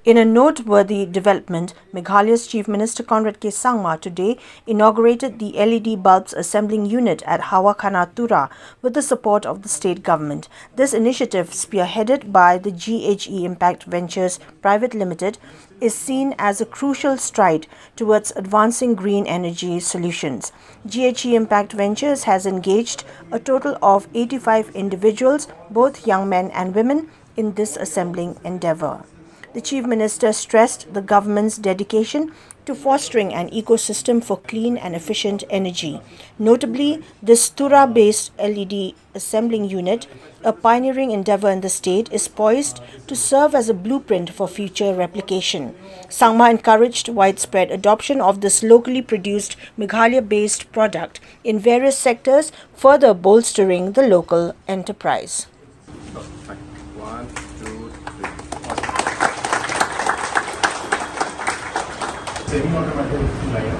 In a noteworthy development, Meghalaya's Chief Minister Conrad K Sangma today inaugurated the LED bulbs assembling unit at Tura with the support of the state government. This initiative, spearheaded by the GHE Impact Ventures Private Limited, is seen as a crucial stride towards advancing green energy solutions. GHE Impact Ventures has engaged a total of 85 individuals, both young men and women, in this assembling endeavor. The Chief Minister stressed the government's dedication to fostering an ecosystem for clean and efficient energy. Notably, this Tura-based LED assembling unit, a pioneering endeavor in the state, is poised to serve as a blueprint for future replication. Sangma encouraged widespread adoption of this locally produced Meghalaya-based product in various sectors, further bolstering the local enterprise. One, two, semi-automatic line.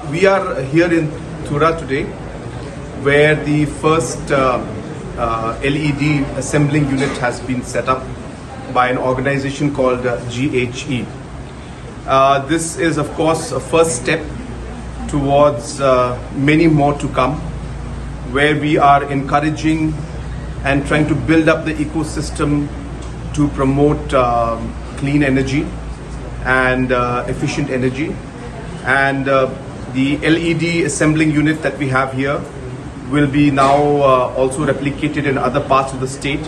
We are here in Tura today, where the first LED assembling unit has been set up by an organization called GHE. This is, of course, a first step towards many more to come, where we are encouraging and trying to build up the ecosystem to promote clean energy and efficient energy. And the LED assembling unit that we have here will be now also replicated in other parts of the state.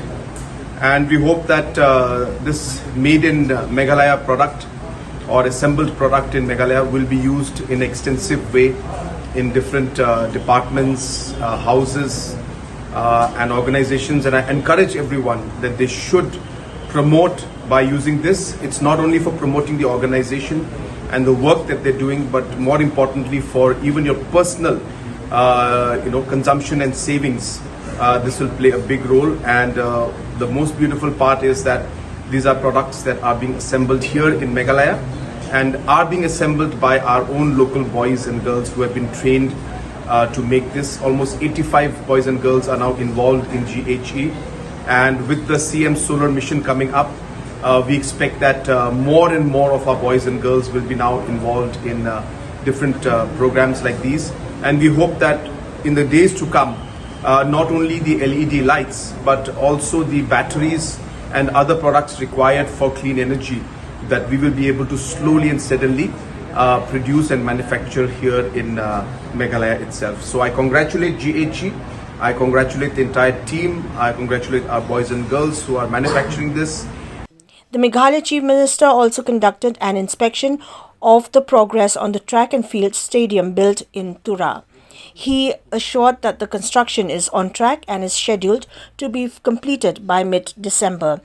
And we hope that this made in Meghalaya product or assembled product in Meghalaya will be used in extensive way in different departments, houses and organizations. And I encourage everyone that they should promote by using this. It's not only for promoting the organization and the work that they're doing, but more importantly for even your personal consumption and savings. This will play a big role. And the most beautiful part is that these are products that are being assembled here in Meghalaya and are being assembled by our own local boys and girls who have been trained to make this. Almost 85 boys and girls are now involved in GHE, and with the CM Solar Mission coming up, we expect that more and more of our boys and girls will be now involved in different programs like these. And we hope that in the days to come, not only the LED lights, but also the batteries and other products required for clean energy, that we will be able to slowly and steadily produce and manufacture here in Meghalaya itself. So I congratulate GHE, I congratulate the entire team, I congratulate our boys and girls who are manufacturing this. The Meghalaya Chief Minister also conducted an inspection of the progress on the track and field stadium built in Tura. He assured that the construction is on track and is scheduled to be completed by mid-December.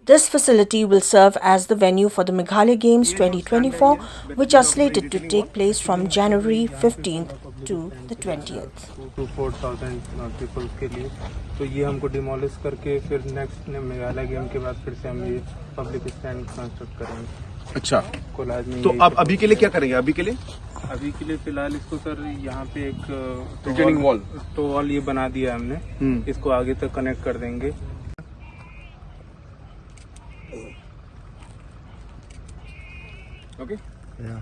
This facility will serve as the venue for the Meghalaya Games 2024, which are slated to take place from January 15th to the 20th. To 4,000 people के लिए, तो ये हमको demolish करके फिर next Meghalaya game के बाद फिर से हम ये पब्लिक स्टैंड कंस्ट्रक्ट करेंगे। अच्छा, कोलाज में। तो अब अभी के लिए क्या करेंगे? अभी के लिए फिलहाल इसको सर यहाँ पे एक रिटर्निंग वॉल ये बना दिया हमने, इसको आगे तक कनेक्ट कर देंगे। Okay. Yeah.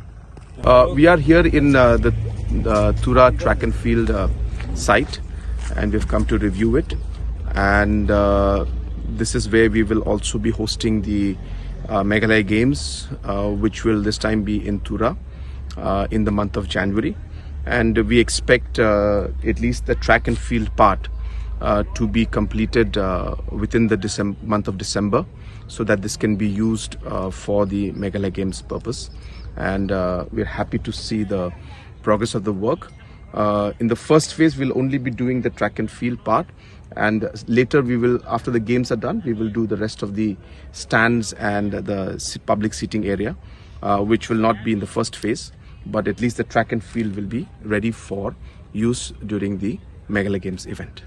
We are here in the Tura track and field site, and we've come to review it. And this is where we will also be hosting the Meghalaya Games, which will this time be in Tura in the month of January. And we expect at least the track and field part to be completed within the month of December, so that this can be used for the Meghalaya Games purpose. And we're happy to see the progress of the work. In the first phase, we'll only be doing the track and field part, and later we will, after the games are done, we will do the rest of the stands and the public seating area, which will not be in the first phase, but at least the track and field will be ready for use during the Meghalaya Games event.